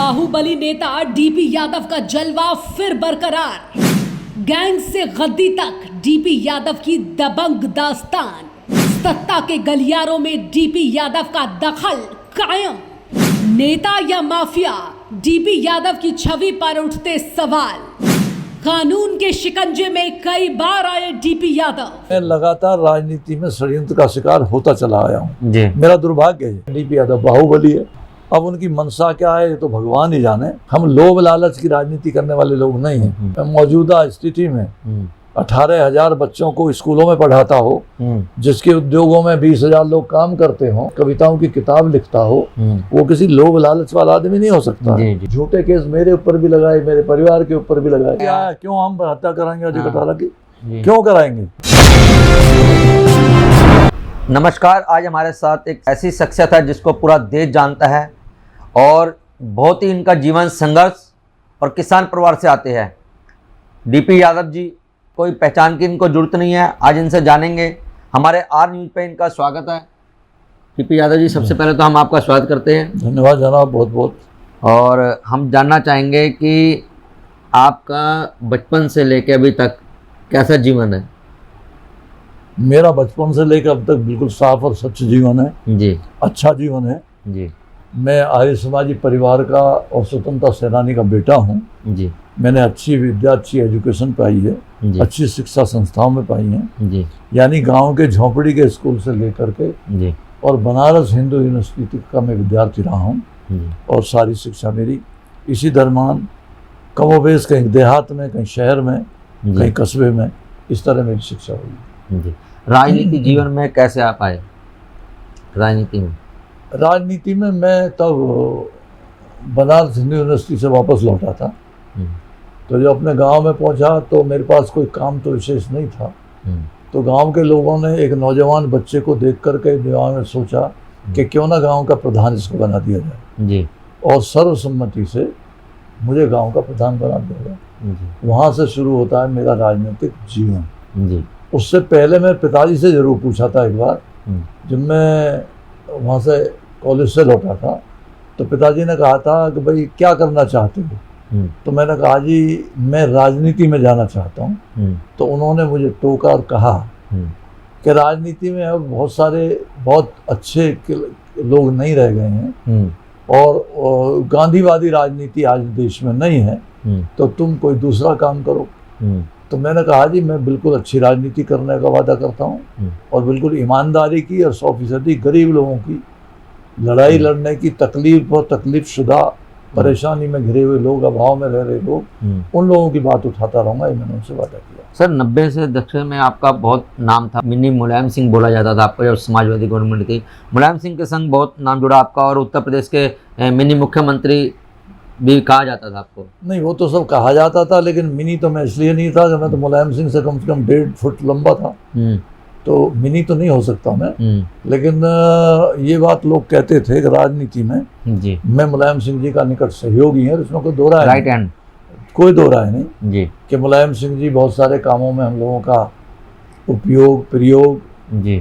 बाहुबली नेता डीपी यादव का जलवा फिर बरकरार। गैंग से गद्दी तक डीपी यादव की दबंग दास्तान। सत्ता के गलियारों में डीपी यादव का दखल कायम। नेता या माफिया, डीपी यादव की छवि पर उठते सवाल। कानून के शिकंजे में कई बार आए डीपी यादव। मैं लगातार राजनीति में षड्यंत्र का शिकार होता चला आया हूँ। मेरा दुर्भाग्य है। डीपी यादव बाहुबली है। अब उनकी मनसा क्या है ये तो भगवान ही जाने। हम लोभ लालच की राजनीति करने वाले लोग नहीं हैं। मौजूदा स्थिति में 18,000 बच्चों को स्कूलों में पढ़ाता हो, जिसके उद्योगों में 20,000 लोग काम करते हो, कविताओं की किताब लिखता हो, वो किसी लोभ लालच वाला आदमी नहीं हो सकता। झूठे केस मेरे ऊपर भी लगाए, मेरे परिवार के ऊपर भी लगाए। क्या क्यों हम हत्या कराएंगे अजय कटारा की? क्यों कराएंगे? नमस्कार, आज हमारे साथ एक ऐसी शख्सियत है जिसको पूरा देश जानता है और बहुत ही इनका जीवन संघर्ष और किसान परिवार से आते हैं। डीपी यादव जी, कोई पहचान की इनको जरूरत नहीं है। आज इनसे जानेंगे। हमारे आर न्यूज़ पे इनका स्वागत है। डीपी यादव जी, सबसे पहले तो हम आपका स्वागत करते हैं। धन्यवाद जनाब, बहुत बहुत। और हम जानना चाहेंगे कि आपका बचपन से लेकर अभी तक कैसा जीवन है? मेरा बचपन से लेकर अब तक बिल्कुल साफ और सच्चा जीवन है जी। अच्छा जीवन है जी। मैं आर्य समाजी परिवार का और स्वतंत्रता सेनानी का बेटा हूँ जी। मैंने अच्छी विद्या, अच्छी एजुकेशन पाई है, अच्छी शिक्षा संस्थाओं में पाई है जी। यानी गांव के झोंपड़ी के स्कूल से लेकर के जी। और बनारस हिंदू यूनिवर्सिटी का मैं विद्यार्थी रहा हूँ। और सारी शिक्षा मेरी इसी दरम्यान कमोबेश कहीं देहात में, कहीं शहर में, कहीं कस्बे में, इस तरह मेरी शिक्षा हुई। जी। राजनीति जीवन में कैसे आप आए? राजनीति में मैं तब बनारस हिंदू यूनिवर्सिटी से वापस लौटा था। तो जब अपने गांव में पहुंचा तो मेरे पास कोई काम तो विशेष नहीं था। तो गांव के लोगों ने एक नौजवान बच्चे को देख करके दिमाग में सोचा कि क्यों ना गांव का प्रधान इसको बना दिया जाए जी। और सर्वसम्मति से मुझे गांव का प्रधान बना दिया गया। वहाँ से शुरू होता है मेरा राजनीतिक जीवन जी। उससे पहले मैं पिताजी से जरूर पूछा था एक बार, जब मैं वहाँ से कॉलेज से लौटा था तो पिताजी ने कहा था कि भाई क्या करना चाहते हो? तो मैंने कहा जी मैं राजनीति में जाना चाहता हूँ। तो उन्होंने मुझे टोका और कहा कि राजनीति में अब बहुत सारे बहुत अच्छे लोग नहीं रह गए हैं और गांधीवादी राजनीति आज देश में नहीं है, तो तुम कोई दूसरा काम करो। तो मैंने कहा जी मैं बिल्कुल अच्छी राजनीति करने का वादा करता हूँ और बिल्कुल ईमानदारी की और 100% गरीब लोगों की लड़ाई लड़ने की, तकलीफ और तकलीफ शुदा, परेशानी में घिरे हुए लोग, अभाव में रह रहे लोग, उन लोगों की बात उठाता रहूँगा, ये मैंने उनसे वादा किया। सर, 90 से दशक में आपका बहुत नाम था। मिनी मुलायम सिंह बोला जाता था आपको जब समाजवादी गवर्नमेंट थी। मुलायम सिंह के संग बहुत नाम जुड़ा आपका और उत्तर प्रदेश के मिनी मुख्यमंत्री भी कहा जाता था आपको। नहीं, वो तो सब कहा जाता था, लेकिन मिनी तो मैं इसलिए नहीं था कि मैं तो मुलायम सिंह से कम 1.5 फुट लंबा था, तो मिनी तो नहीं हो सकता मैं। लेकिन ये बात लोग कहते थे कि राजनीति में जी मैं मुलायम सिंह जी का निकट सहयोगी है, इसमें कोई दो राय राइट हैंड, कोई दो राय नहीं जी कि मुलायम सिंह जी बहुत सारे कामों में हम लोगों का उपयोग प्रयोग जी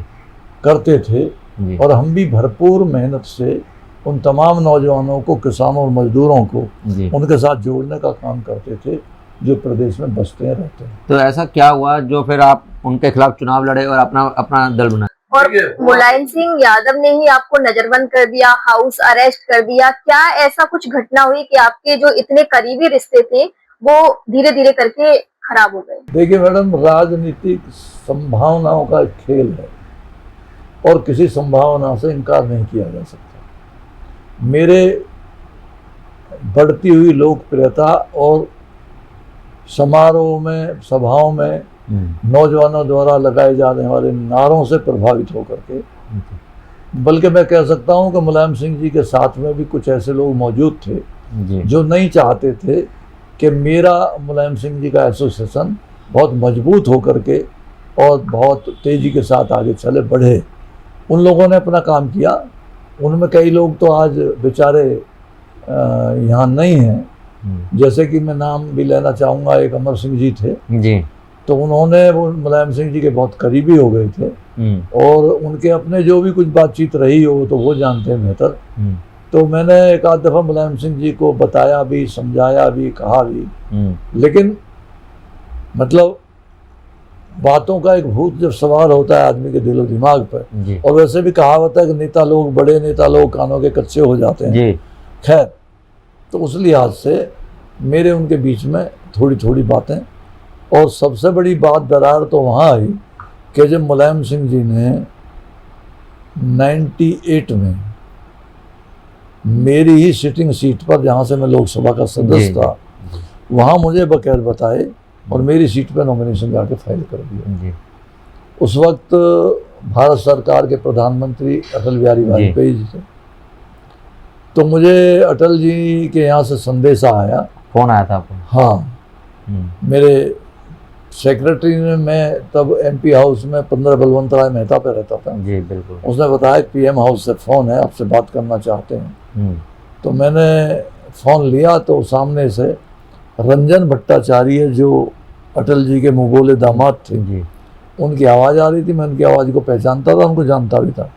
करते थे जी। और हम भी भरपूर मेहनत से उन तमाम नौजवानों को, किसानों और मजदूरों को उनके साथ जोड़ने का काम करते थे जो प्रदेश में बसते हैं, रहते हैं। तो ऐसा क्या हुआ जो फिर आप उनके खिलाफ चुनाव लड़े और अपना दल बनाए? और मुलायम सिंह यादव ने ही आपको नजरबंद कर दिया, हाउस अरेस्ट कर दिया। क्या ऐसा कुछ घटना हुई कि आपके जो इतने करीबी रिश्ते थे वो धीरे धीरे करके खराब हो गए? देखिए मैडम, राजनीतिक संभावनाओं का एक खेल है और किसी संभावना से इनकार नहीं किया जा सकता। मेरे बढ़ती हुई लोकप्रियता और समारोह में, सभाओं में नौजवानों द्वारा लगाए जाने वाले नारों से प्रभावित होकर के, बल्कि मैं कह सकता हूं कि मुलायम सिंह जी के साथ में भी कुछ ऐसे लोग मौजूद थे जो नहीं चाहते थे कि मेरा मुलायम सिंह जी का एसोसिएशन बहुत मजबूत होकर के और बहुत तेजी के साथ आगे चले बढ़े। उन लोगों ने अपना काम किया। उनमें कई लोग तो आज बेचारे यहाँ नहीं हैं। जैसे कि मैं नाम भी लेना चाहूँगा, एक अमर सिंह जी थे जी। तो उन्होंने वो मुलायम सिंह जी के बहुत करीबी हो गए थे और उनके अपने जो भी कुछ बातचीत रही हो तो वो जानते हैं बेहतर। तो मैंने एक आध दफ़ा मुलायम सिंह जी को बताया भी, समझाया भी, कहा भी, लेकिन मतलब बातों का एक भूत जब सवार होता है आदमी के दिलो दिमाग पर, और वैसे भी कहावत है कि नेता लोग, बड़े नेता लोग कानों के कच्चे हो जाते हैं। खैर, तो उस लिहाज से मेरे उनके बीच में थोड़ी थोड़ी बातें, और सबसे बड़ी बात दरार तो वहाँ आई कि जब मुलायम सिंह जी ने 98 में मेरी ही सिटिंग सीट पर, जहाँ से मैं लोकसभा का सदस्य था, वहाँ मुझे बगैर बताए और मेरी सीट पर नॉमिनेशन जाके फाइल कर दिया। उस वक्त भारत सरकार के प्रधानमंत्री अटल बिहारी वाजपेयी जी थे। तो मुझे अटल जी के यहाँ से संदेशा आया, फोन आया था आपको? हाँ, मेरे सेक्रेटरी ने, मैं तब MP हाउस में 15 बलवंत राय मेहता पे रहता था। जी बिल्कुल। उसने बताया कि PM हाउस से फ़ोन है, आपसे बात करना चाहते हैं। तो मैंने फ़ोन लिया तो सामने से रंजन भट्टाचार्य, जो अटल जी के मुँह बोले दामाद थे, उनकी आवाज़ आ रही थी। मैं उनकी आवाज़ को पहचानता था, उनको जानता भी था।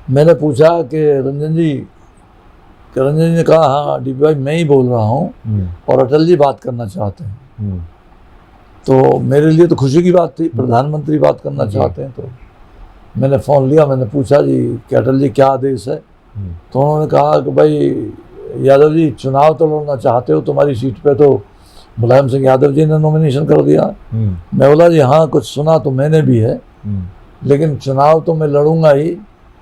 मैंने पूछा कि रंजन जी, ने कहा हाँ DP भाई मैं ही बोल रहा हूँ, और अटल जी बात करना चाहते हैं। तो मेरे लिए तो खुशी की बात थी, प्रधानमंत्री बात करना चाहते हैं। तो मैंने फ़ोन लिया, मैंने पूछा जी कि अटल जी क्या आदेश है। तो उन्होंने कहा कि भाई यादव जी चुनाव तो लड़ना चाहते हो, तुम्हारी सीट पे तो मुलायम सिंह यादव जी ने नॉमिनेशन कर दिया। मैं बोला जी हाँ, कुछ सुना तो मैंने भी है, लेकिन चुनाव तो मैं लड़ूंगा ही,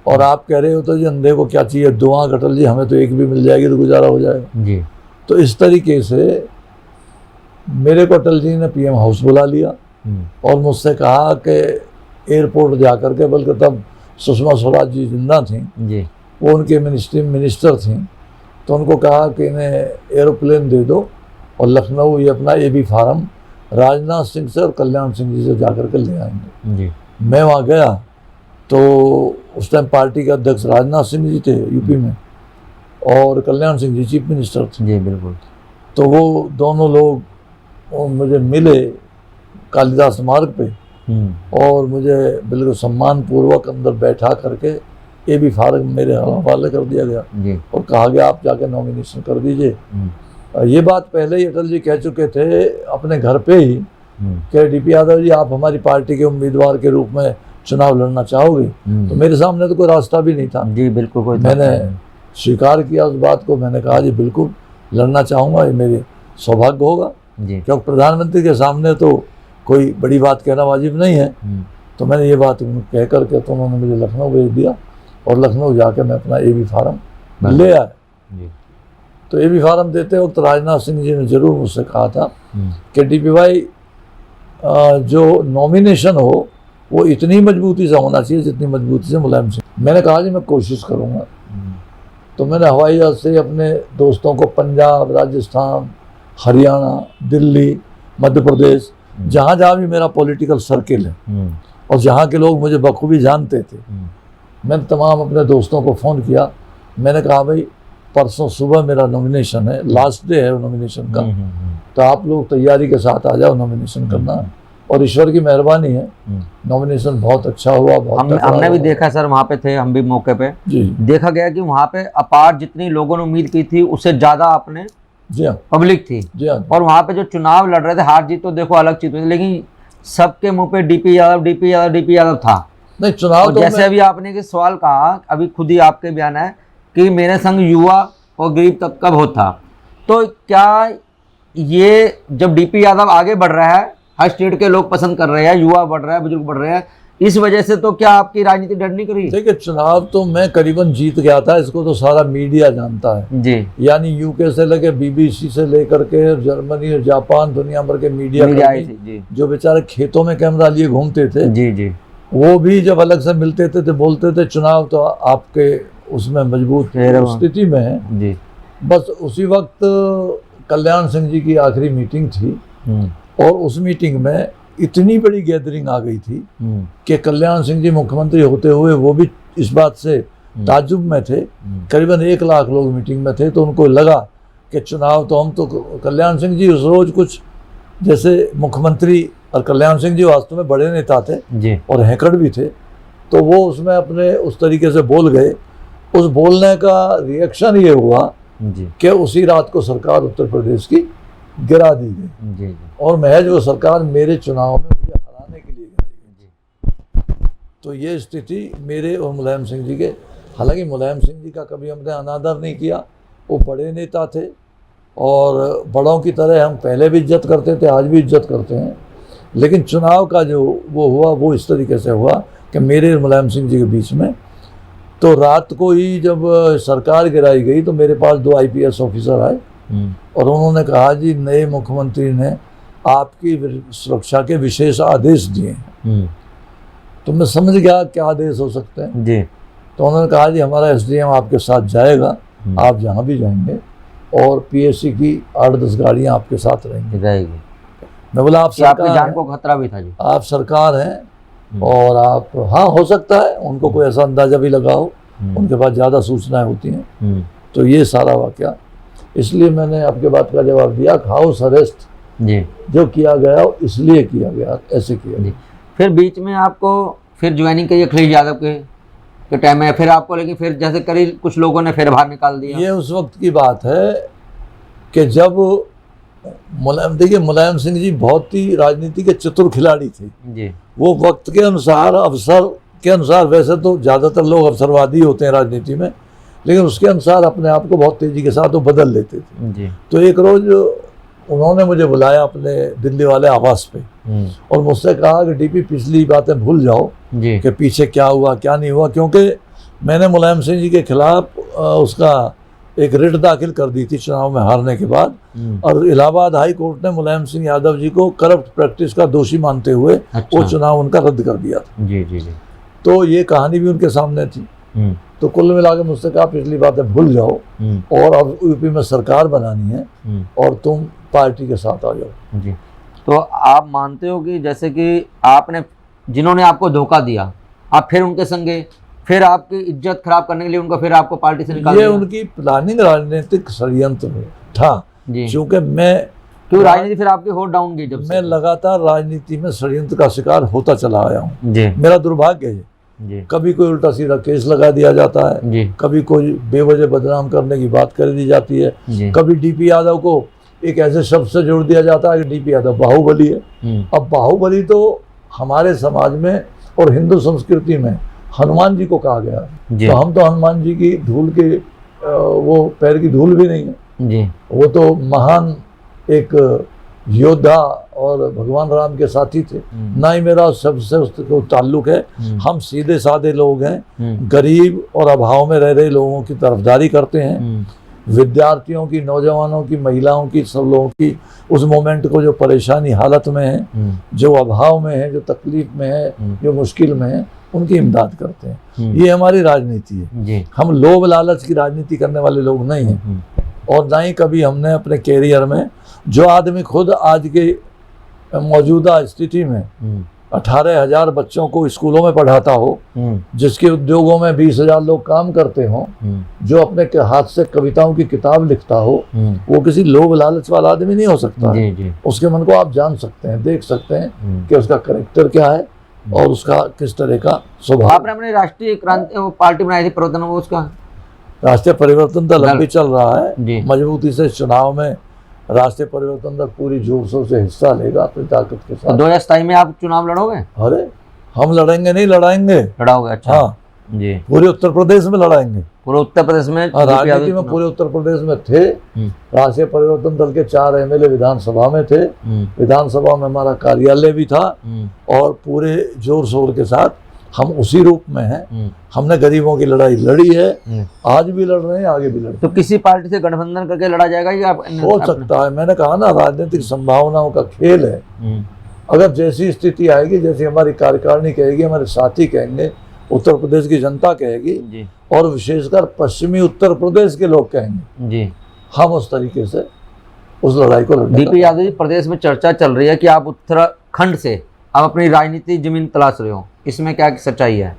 और आप कह रहे हो तो जी अंधे को क्या चाहिए दुआ, अटल जी हमें तो एक भी मिल जाएगी तो गुजारा हो जाएगा जी। तो इस तरीके से मेरे को अटल जी ने PM हाउस बुला लिया और मुझसे कहा कि एयरपोर्ट जा कर के, बल्कि तब सुषमा स्वराज जी जिंदा थी जी, वो उनके मिनिस्टर थी, तो उनको कहा कि इन्हें एरोप्लेन दे दो और लखनऊ ये अपना AB फार्म राजनाथ सिंह से और कल्याण सिंह जी से जा कर के ले आएंगे जी। मैं वहाँ गया तो उस टाइम पार्टी के अध्यक्ष राजनाथ सिंह जी थे UP में, और कल्याण सिंह जी चीफ मिनिस्टर थे जी। बिल्कुल। तो वो दोनों लोग मुझे मिले कालिदास मार्ग पे, और मुझे बिल्कुल सम्मान पूर्वक अंदर बैठा करके AB फार्म मेरे हवाले कर दिया गया जी। और कहा गया आप जाके नॉमिनेशन कर दीजिए। ये बात पहले ही अटल जी कह चुके थे अपने घर पे ही कि DP यादव जी आप हमारी पार्टी के उम्मीदवार के रूप में चुनाव लड़ना चाहोगे? तो मेरे सामने तो कोई रास्ता भी नहीं था जी। बिल्कुल। कोई मैंने स्वीकार किया उस बात को, मैंने कहा जी बिल्कुल लड़ना चाहूँगा, ये मेरे सौभाग्य होगा जी, क्योंकि प्रधानमंत्री के सामने तो कोई बड़ी बात कहना वाजिब नहीं है। तो मैंने ये बात कह करके तो उन्होंने मुझे लखनऊ भेज दिया, और लखनऊ जाके मैं अपना AB फार्म ले आया। तो AB फार्म देते वक्त राजनाथ सिंह जी ने जरूर मुझसे कहा था कि DP भाई जो नॉमिनेशन हो वो इतनी मजबूती से होना चाहिए जितनी मजबूती से मुलायम सिंह। मैंने कहा जी मैं कोशिश करूँगा। तो मैंने हवाई जहाज से अपने दोस्तों को पंजाब, राजस्थान, हरियाणा, दिल्ली, मध्य प्रदेश, जहाँ जहाँ भी मेरा पॉलिटिकल सर्किल है और जहाँ के लोग मुझे बखूबी जानते थे, मैंने तमाम अपने दोस्तों को फ़ोन किया। मैंने कहा भाई परसों सुबह मेरा नॉमिनेशन है, लास्ट डे है नॉमिनेशन का, तो आप लोग तैयारी के साथ आ जाओ नॉमिनेशन करना। और ईश्वर की मेहरबानी है, नॉमिनेशन बहुत अच्छा हुआ। हमने भी देखा सर, वहाँ पे थे हम भी मौके पे जी। देखा गया कि वहाँ पे अपार जितनी लोगों ने उम्मीद की थी उससे ज़्यादा आपने जी हाँ पब्लिक थी जी हाँ। और वहाँ पे जो चुनाव लड़ रहे थे, हार जीत तो देखो अलग चीज, लेकिन सबके मुंह पे DP यादव था। नहीं चुनाव तो जैसे अभी आपने के सवाल कहा, अभी खुद ही आपके बयान है कि मेरे संग युवा और गरीब तबका बहुत था, तो क्या ये जब DP यादव आगे बढ़ रहा है, हर स्टेट के लोग पसंद कर रहे हैं, युवा बढ़ रहा है, बुजुर्ग बढ़ रहे हैं, इस वजह से तो क्या आपकी राजनीति डर नहीं करी? देखिए चुनाव तो मैं करीबन जीत गया था, इसको तो सारा मीडिया जानता है जी। यानी UK से लेकर BBC से लेकर के जर्मनी और जापान, दुनिया भर के मीडिया जी। जो बेचारे खेतों में कैमरा लिए घूमते थे जी जी, वो भी जब अलग से मिलते थे तो बोलते थे चुनाव तो आपके उसमें मजबूत स्थिति में है जी। बस उसी वक्त कल्याण सिंह जी की आखिरी मीटिंग थी, और उस मीटिंग में इतनी बड़ी गैदरिंग आ गई थी कि कल्याण सिंह जी मुख्यमंत्री होते हुए वो भी इस बात से ताज्जुब में थे। करीबन 1 लाख लोग मीटिंग में थे, तो उनको लगा कि चुनाव तो हम तो, कल्याण सिंह जी उस रोज कुछ जैसे मुख्यमंत्री, और कल्याण सिंह जी वास्तव में बड़े नेता थे और हैकर भी थे, तो वो उसमें अपने उस तरीके से बोल गए उस बोलने का रिएक्शन ये हुआ जी कि उसी रात को सरकार उत्तर प्रदेश की गिरा दी गई, जी जी और महज वो सरकार मेरे चुनाव में मुझे हराने के लिए गिराई गई। तो ये स्थिति मेरे और मुलायम सिंह जी के, हालांकि मुलायम सिंह जी का कभी हमने अनादर नहीं किया, वो बड़े नेता थे और बड़ों की तरह हम पहले भी इज्जत करते थे, आज भी इज्जत करते हैं। लेकिन चुनाव का जो वो हुआ वो इस तरीके से हुआ कि मेरे और मुलायम सिंह जी के बीच में, तो रात को ही जब सरकार गिराई गई तो मेरे पास 2 IPS ऑफिसर आए और उन्होंने कहा जी नए मुख्यमंत्री ने आपकी सुरक्षा के विशेष आदेश दिए हैं। तो मैं समझ गया क्या आदेश हो सकते हैं जी। तो उन्होंने कहा जी हमारा SDM आपके साथ जाएगा, आप जहाँ भी जाएंगे, और PSC की 8-10 गाड़ियाँ आपके साथ रहेंगी। मैं बोला आप कि आपकी सरकार जान हैं, को खतरा भी था जी। आप सरकार हैं और आप, हाँ हो सकता है उनको कोई ऐसा अंदाजा भी लगा हो, उनके पास ज़्यादा सूचनाएं होती हैं। तो ये सारा वाकया, इसलिए मैंने आपके बात का जवाब दिया, हाउस अरेस्ट जी जो किया गया इसलिए किया गया, ऐसे किया गया। फिर बीच में आपको फिर ज्वाइनिंग करी अखिलेश यादव के टाइम में, फिर आपको, लेकिन फिर जैसे करी कुछ लोगों ने फिर बाहर निकाल दिया। ये उस वक्त की बात है कि जब देखिए मुलायम सिंह जी बहुत ही राजनीति के चतुर खिलाड़ी थे जी। वो वक्त के अनुसार, अवसर के अनुसार, वैसे तो ज़्यादातर लोग अवसरवादी होते हैं राजनीति में, लेकिन उसके अनुसार अपने आप को बहुत तेज़ी के साथ वो बदल लेते थे जी। तो एक रोज़ उन्होंने मुझे बुलाया अपने दिल्ली वाले आवास पे और मुझसे कहा कि DP पिछली बातें भूल जाओ जी। कि पीछे क्या हुआ क्या नहीं हुआ, क्योंकि मैंने मुलायम सिंह जी के खिलाफ उसका एक रिट दाखिल कर दी थी चुनाव में हारने के बाद, और इलाहाबाद हाई कोर्ट ने मुलायम सिंह यादव जी को करप्ट प्रैक्टिस का दोषी मानते हुए वो चुनाव उनका रद्द कर दिया था। जी जी जी। तो ये कहानी भी उनके सामने थी। तो कुल मिला के मुझसे कहा पिछली बातें भूल जाओ और अब UP में सरकार बनानी है और तुम पार्टी के साथ आ जाओ। जी। तो आप मानते हो कि जैसे कि आपने, जिन्होंने आपको धोखा दिया, आप फिर उनके संगे, फिर आपकी इज्जत खराब करने के लिए उनको फिर आपको पार्टी से निकाल ये दिया? उनकी प्लानिंग राजनीतिक षड्यंत्र था जी। क्योंकि मैं क्यों राजनीति फिर आपकी हो डाउन गई जब मैं लगातार राजनीति में षड्यंत्र का शिकार होता चला आया हूँ। जी मेरा दुर्भाग्य है, जी कभी कोई उल्टा सीधा केस लगा दिया जाता है, जी कभी कोई बेवजह बदनाम करने की बात कर दी जाती है, जी। कभी DP यादव को एक ऐसे शब्द से जोड़ दिया जाता है कि DP यादव बाहुबली है। अब बाहुबली तो हमारे समाज में और हिंदू संस्कृति में हनुमान जी को कहा गया है, जी। तो हम तो हनुमान जी की धूल के वो पैर की धूल भी नहीं है। जी। वो तो महान एक योद्धा और भगवान राम के साथी थे। ना ही मेरा सबसे उसको ताल्लुक है, हम सीधे साधे लोग हैं, गरीब और अभाव में रह रहे लोगों की तरफदारी करते हैं, विद्यार्थियों की, नौजवानों की, महिलाओं की, सब लोगों की उस मोमेंट को जो परेशानी हालत में है, जो अभाव में है, जो तकलीफ में है, जो मुश्किल में है, उनकी इमदाद करते हैं। ये हमारी राजनीति है। जी। हम लोभ लालच की राजनीति करने वाले लोग नहीं हैं और ना ही कभी हमने अपने कैरियर में, जो आदमी खुद आज के मौजूदा स्थिति में 18,000 बच्चों को स्कूलों में पढ़ाता हो, जिसके उद्योगों में 20,000 लोग काम करते हों, जो अपने हाथ से कविताओं की किताब लिखता हो, वो किसी लोभ लालच वाला आदमी नहीं हो सकता है। जी। उसके मन को आप जान सकते हैं, देख सकते हैं कि उसका कैरेक्टर क्या है और उसका किस तरह का स्वभाव। आपने अपने राष्ट्रीय क्रांति वो पार्टी बनाई थी परिवर्तन, वो उसका राष्ट्रीय परिवर्तन दल अभी चल रहा जी। है मजबूती से। चुनाव में राष्ट्रीय परिवर्तन दल पूरी जोर शोर से हिस्सा लेगा अपनी ताकत के साथ। 2027 में आप चुनाव लड़ोगे? अरे हम लड़ेंगे, नहीं लड़ाएंगे। लड़ाओगे? अच्छा। हाँ जी। पूरे उत्तर प्रदेश में लड़ाएंगे। पूरे उत्तर प्रदेश में राजनीति में पूरे उत्तर प्रदेश में थे। राष्ट्रीय परिवर्तन दल के 4 MLA विधानसभा में थे। विधानसभा में हमारा कार्यालय भी था और पूरे जोर शोर के साथ हम उसी रूप में हैं। हमने गरीबों की लड़ाई लड़ी है, आज भी लड़ रहे हैं, आगे भी लड़। तो किसी पार्टी से गठबंधन करके लड़ा जाएगा या हो सकता है, मैंने कहा ना राजनीतिक संभावनाओं का खेल है। अगर जैसी स्थिति आएगी, जैसी हमारी कार्यकारिणी कहेगी, हमारे साथी कहेंगे, उत्तर प्रदेश की जनता कहेगी जी। और विशेषकर पश्चिमी उत्तर प्रदेश के लोग कहेंगे जी, हम उस तरीके से उस लड़ाई को लड़ने DP यादव जी, प्रदेश में चर्चा चल रही है कि आप उत्तराखंड से आप अपनी राजनीति जमीन तलाश रहे हो, इसमें क्या सच्चाई है?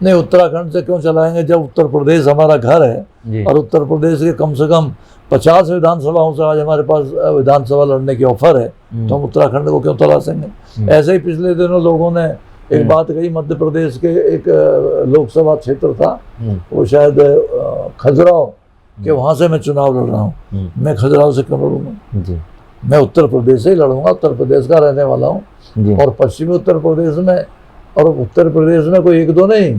नहीं, उत्तराखंड से क्यों चलाएंगे जब उत्तर प्रदेश हमारा घर है जी। और उत्तर प्रदेश के कम से कम 50 विधानसभाओं से आज हमारे पास विधानसभा लड़ने की ऑफर है, तो हम उत्तराखंड को क्यों तलाशेंगे? ऐसे ही पिछले दिनों लोगों ने एक बात कही, मध्य प्रदेश के एक लोकसभा क्षेत्र था, वो शायद खजुराहो के, वहां से मैं चुनाव लड़ रहा हूँ। मैं खजुराहो से क्यों लड़ूंगा जी? मैं उत्तर प्रदेश से ही लड़ूंगा, उत्तर प्रदेश का रहने वाला हूँ। और पश्चिमी उत्तर प्रदेश में, और उत्तर प्रदेश में कोई एक दो नहीं,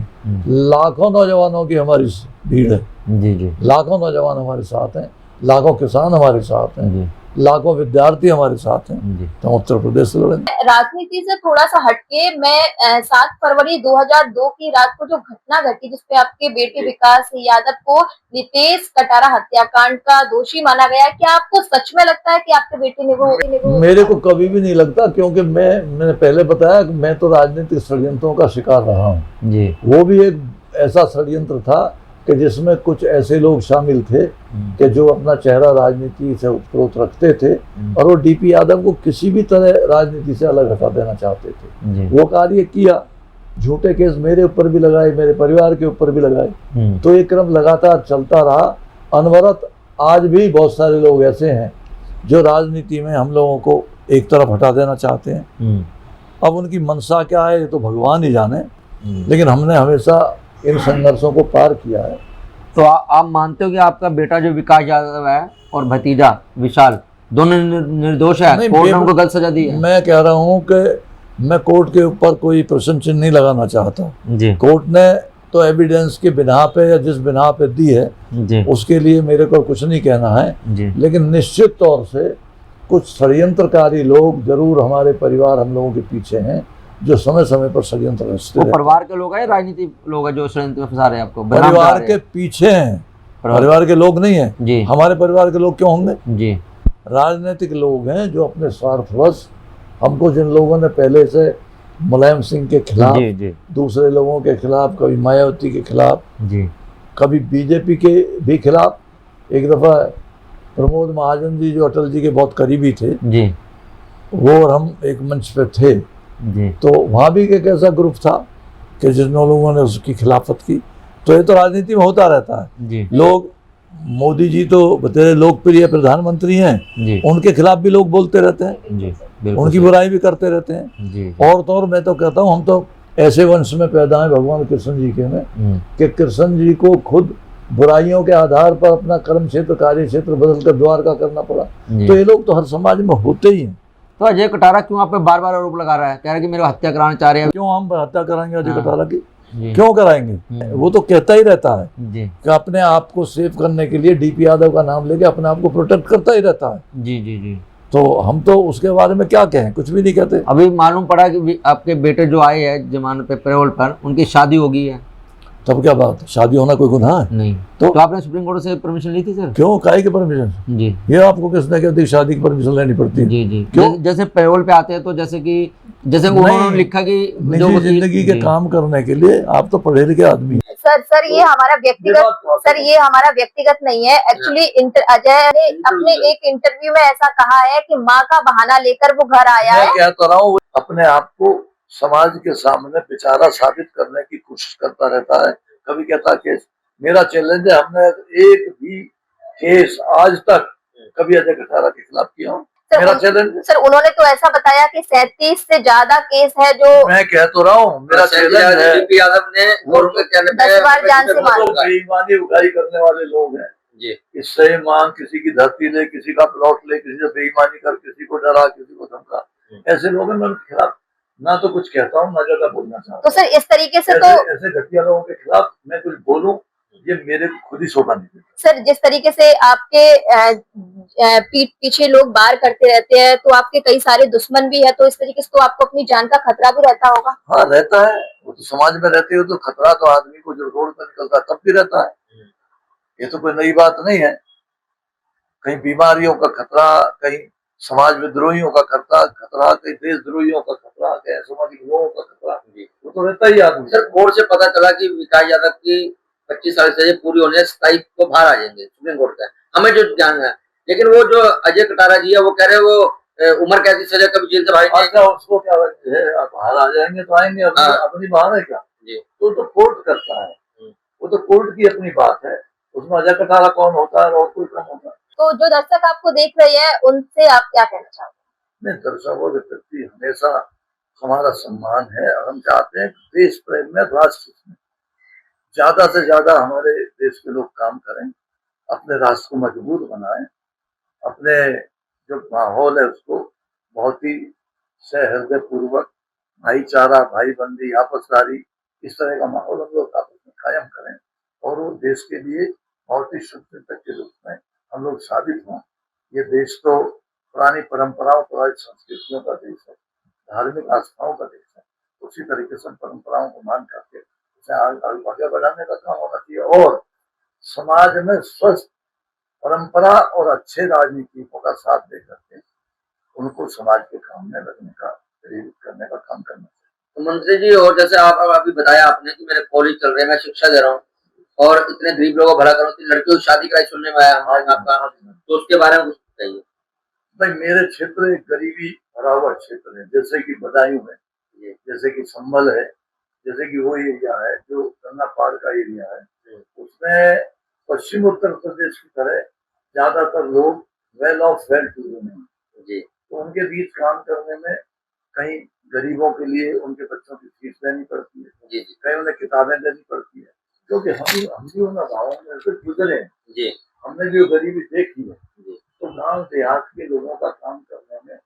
लाखों नौजवानों की हमारी भीड़ है जी। लाखों नौजवान हमारे साथ हैं, लाखों किसान हमारे साथ हैं, लाखों विद्यार्थी हमारे साथ हैं, तो हम उत्तर प्रदेश से लड़ेंगे। राजनीति से थोड़ा सा हटके मैं 7 फरवरी 2002 की रात को जो घटना घटी जिसपे आपके बेटे विकास यादव को नितेश कटारा हत्याकांड का दोषी माना गया, क्या आपको सच में लगता है कि आपके बेटे ने वो? मेरे को कभी भी नहीं लगता, क्योंकि मैंने पहले बताया कि मैं तो राजनीतिक षड्यंत्रों का शिकार रहा हूँ जी। वो भी एक ऐसा षड्यंत्र था कि जिसमें कुछ ऐसे लोग शामिल थे कि जो अपना चेहरा राजनीति से उत्प्रोत रखते थे, और वो डीपी यादव को किसी भी तरह राजनीति से अलग हटा देना चाहते थे। वो कार्य किया, झूठे केस मेरे ऊपर भी लगाए, मेरे परिवार के ऊपर भी लगाए, तो ये क्रम लगातार चलता रहा अनवरत। आज भी बहुत सारे लोग ऐसे हैं जो राजनीति में हम लोगों को एक तरफ हटा देना चाहते हैं। अब उनकी मंशा क्या है ये तो भगवान ही जाने, लेकिन हमने हमेशा इन संघर्षों को पार किया है। तो आप मानते हो कि आपका बेटा जो विकास यादव है और भतीजा विशाल दोनों निर्दोष है? कोर्ट ने उनको गलत सजा दी है? मैं कह रहा हूँ कि मैं कोर्ट के ऊपर कोई प्रश्न चिन्ह नहीं लगाना चाहता जी। कोर्ट ने तो एविडेंस के बिना पे या जिस बिना पे दी है जी, उसके लिए मेरे को कुछ नहीं कहना है जी। लेकिन निश्चित तौर से कुछ षड्यंत्रकारी लोग जरूर हमारे परिवार, हम लोगों के पीछे हैं, जो समय समय पर षड्यंत्र रचते हैं। परिवार के लोग हैं, राजनीतिक लोग हैं जो षड्यंत्र में फंसा रहे हैं आपको? परिवार के पीछे हैं, परिवार के लोग नहीं हैं जी। हमारे परिवार के लोग क्यों होंगे जी? राजनीतिक लोग हैं जो अपने स्वार्थवश, हमको जिन लोगों ने पहले से मुलायम सिंह के खिलाफ जी। दूसरे लोगों के खिलाफ, कभी मायावती के खिलाफ जी, कभी बीजेपी के भी खिलाफ, एक दफा प्रमोद महाजन जी जो अटल जी के बहुत करीबी थे जी, वो और हम एक मंच पे थे जी। तो वहाँ भी एक ऐसा ग्रुप था कि जिन लोगों ने उसकी खिलाफत की। तो ये तो राजनीति में होता रहता है जी। लोग, मोदी जी तो बतेरे लोकप्रिय प्रधानमंत्री हैं जी, उनके खिलाफ भी लोग बोलते रहते हैं जी, उनकी बुराई भी करते रहते हैं जी। और तो और मैं तो कहता हूँ, हम तो ऐसे वंश में पैदा हैं भगवान कृष्ण जी के में कि कृष्ण जी को खुद बुराइयों के आधार पर अपना कर्म क्षेत्र, कार्य क्षेत्र बदल कर द्वारका करना पड़ा। तो ये लोग तो हर समाज में होते ही हैं। तो अजय कटारा क्यों आप पे बार बार आरोप लगा रहा है? कह रहा है कि मेरे हत्या कराना चाह रहे हैं। क्यों हम हत्या कराएंगे अजय कटारा की? क्यों कराएंगे? वो तो कहता ही रहता है कि अपने आप को सेव करने के लिए डीपी यादव का नाम लेके अपने आप को प्रोटेक्ट करता ही रहता है जी जी जी। तो हम तो उसके बारे में क्या कहें, कुछ भी नहीं कहते। अभी मालूम पड़ा कि आपके बेटे जो आए हैं जमानत पे, पैरोल पर, उनकी शादी हो गई है। तब क्या बात है? शादी होना कोई गुनाह है? नहीं। तो आपने सुप्रीम कोर्ट से परमिशन ली थी सर? क्यों, काहे की परमिशन जी? ये आपको किसने कहा थी शादी की परमिशन लेनी पड़ती है? जी जी। क्यों? जैसे पैरोल पे आते हैं तो जैसे उन्होंने लिखा कि निजी जिंदगी के काम करने के लिए आप तो पढ़े लिखे आदमी हैं। सर ये हमारा व्यक्तिगत नहीं है। एक्चुअली अजय ने अपने एक इंटरव्यू में ऐसा कहा है कि माँ का बहाना लेकर वो घर आया है। मैं कहता रहा हूँ, अपने आप को समाज के सामने बेचारा साबित करने की कोशिश करता रहता है। कभी कहता केस मेरा चैलेंज है, हमने एक भी केस आज तक कभी अजय कटारा के खिलाफ किया हूँ, मेरा चैलेंज। सर उन्होंने तो ऐसा बताया कि 37 से ज्यादा केस है जो। मैं कह तो रहा हूँ, मेरा चैलेंज है। डीपी यादव ने 10 बार जान से मारा। बेईमानी उगाई करने वाले लोग हैं जी। इससे मांग किसी की धरती ले, किसी का प्लॉट ले, किसी से बेईमानी कर, किसी को डरा, किसी को धमका, ऐसे लोग हैं। मैं उनके खिलाफ ना तो कुछ कहता हूँ ना ज्यादा बोलना चाहता हूँ। तो सर इस तरीके से ऐसे घटिया लोगों के खिलाफ मैं कुछ बोलूं, ये मेरे खुद ही शोभा नहीं देता। सर जिस तरीके से आपके पीठ पीछे लोग बार करते रहते हैं, तो आपके कई सारे दुश्मन भी है, तो इस तरीके से तो आपको अपनी जान का खतरा भी रहता होगा। हाँ रहता है, वो तो समाज में रहते हो तो खतरा तो आदमी को जो रोड पर निकलता है तब भी रहता है। ये तो कोई नई बात नहीं है। कहीं बीमारियों का खतरा, कहीं समाज विद्रोहियों का खतरा, कहीं देशद्रोहियों का खतरा, कहीं सामाजिक लोगों का खतरा, वो तो रहता ही आदमी। सर कोर्ट से पता चला कि विकास यादव की 25 साल से पूरी होने 27 को बाहर आ जाएंगे सुप्रीम कोर्ट का, हमें जो जानना है। लेकिन वो जो अजय कटारा जी है वो कह रहे हैं वो उम्र कैद की सजा कभी जेल से बाहर नहीं आएंगे। उसको क्या है, बाहर आ जाएंगे तो आएंगे, अपनी बाहर है क्या जी? तो कोर्ट करता है, वो तो कोर्ट की अपनी बात है। उसमें अजय कटारा कौन होता है और कोई कौन होता है? तो जो दर्शक आपको देख रहे हैं उनसे आप क्या कहना चाहोगे? नहीं, दर्शकों के प्रति हमेशा हमारा सम्मान है और हम चाहते हैं कि देश प्रेम में, राष्ट्र में ज्यादा से ज्यादा हमारे देश के लोग काम करें, अपने राष्ट्र को मजबूत बनाएं, अपने जो माहौल है उसको बहुत ही सहृदय पूर्वक भाईचारा, भाईबंदी, आपसदारी, इस तरह का माहौल हम लोग आपस में कायम करें और वो देश के लिए बहुत ही शुभ चिंतक के रूप में हम लोग साबित हों। ये देश तो पुरानी परंपराओं, पुरानी संस्कृतियों का देश है, धार्मिक आस्थाओं का देश है। उसी तरीके से परंपराओं को मान करके उसे आगे बढ़ाने का काम होना चाहिए और समाज में स्वस्थ परंपरा और अच्छे राजनीतिकों का साथ दे करके उनको समाज के काम में लगने का, प्रेरित करने का काम करना चाहिए। तो मंत्री जी, और जैसे आप अभी बताया आपने कि मेरे कॉलेज चल रहे हैं, मैं शिक्षा दे रहा हूँ और इतने गरीब लोगों को भला करूँ, तो लड़कियों की शादी कराई सुनने में आया आपका, तो उसके बारे में कुछ बताइए। भाई मेरे क्षेत्र एक गरीबी भरा हुआ क्षेत्र है, जैसे कि बदायूं है, जैसे कि संभल है, जैसे कि वो एरिया है जो गंगा पार का एरिया है, उसमें पश्चिम उत्तर प्रदेश की तरह ज्यादातर लोग well off well to do नहीं, तो उनके बीच काम करने में कहीं गरीबों के लिए उनके बच्चों की फीस देनी पड़ती है, कहीं उन्हें किताबें देनी पड़ती है, क्योंकि हम भी उन गाँवों में से गुजरे हैं, हमने भी वो गरीबी देखी है। तो गांव देहात के लोगों का काम करने में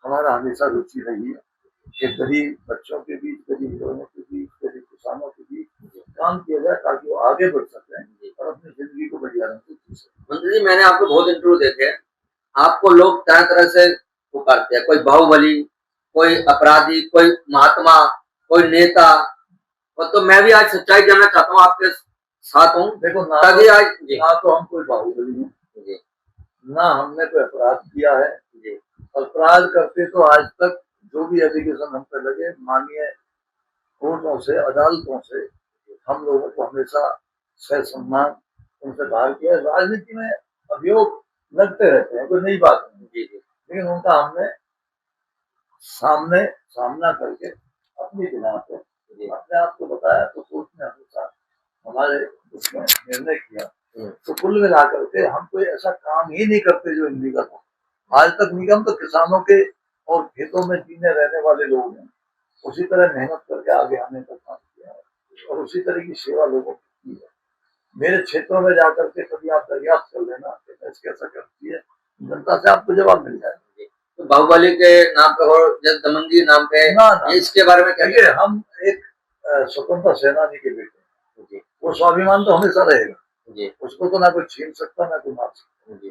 हमारा हमेशा रुचि रही है कि गरीब बच्चों के बीच, गरीब लोगों के बीच, गरीब किसानों के बीच काम किया जाए ताकि वो आगे बढ़ सकें और अपनी जिंदगी को बढ़िया ढंग से जी सकें। मंत्री जी, मैंने आपको बहुत इंटरव्यू देखे हैं, आपको लोग तरह तरह से पुकारते हैं, कोई बाहुबली, कोई अपराधी, कोई महात्मा, कोई नेता, और तो मैं भी आज सच्चाई जानना चाहता हूँ, आपके साथ हूँ। देखो ना, ना तो हम कोई बाहुबली हैं, ना हमने कोई अपराध किया है। अपराध करते तो आज तक जो भी एलिगेशन हम पे लगे, माननीय कोर्टों से, अदालतों से हम लोगों को हमेशा सह सम्मान उनसे बाहर किया। राजनीति में अभियोग लगते रहते हैं, कोई नई बात नहीं, लेकिन उनका हमने सामना करके अपनी बिना पे अपने आप को बताया, तो कोर्ट ने हमेशा हमारे उसमें निर्णय किया। तो कुल मिला करके हम कोई ऐसा काम ही नहीं करते जो इलीगल हो। आज तक निगम तो किसानों के और खेतों में जीने रहने वाले लोग हैं, उसी तरह मेहनत करके आगे आने का काम किया है और उसी तरह की सेवा लोगों की है। मेरे क्षेत्रों में जाकर के कभी आप दरियाफ्त कर लेना कि कैसा करती है, जनता से आपको जवाब मिल जाएगा। तो बाहुबली के नाम पे और दमनगी नाम पे ना, इसके बारे में क्या? हम एक स्वतंत्र सेनानी के बेटे, वो स्वाभिमान तो हमेशा रहेगा, उसको तो ना कोई छीन सकता ना कोई मार सकता।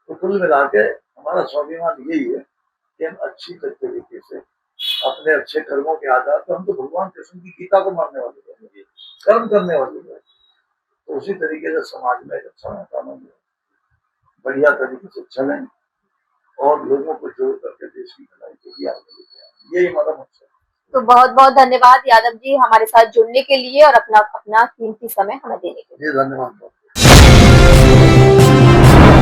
तो कुल मिला के हमारा स्वाभिमान यही है कि हम अच्छी तरीके से अपने अच्छे कर्मों के आधार पर, हम तो भगवान कृष्ण की गीता को मानने वाले हैं, कर्म करने वाले हैं, तो उसी तरीके से समाज में एक अच्छा वातावरण बढ़िया तरीके से चलें और लोगों को जोड़ करके देश की भलाई के लिए आगे लेके आए, यही हमारा मकसद है। तो बहुत बहुत धन्यवाद यादव जी हमारे साथ जुड़ने के लिए और अपना कीमती समय हमें देने के लिए। जी धन्यवाद।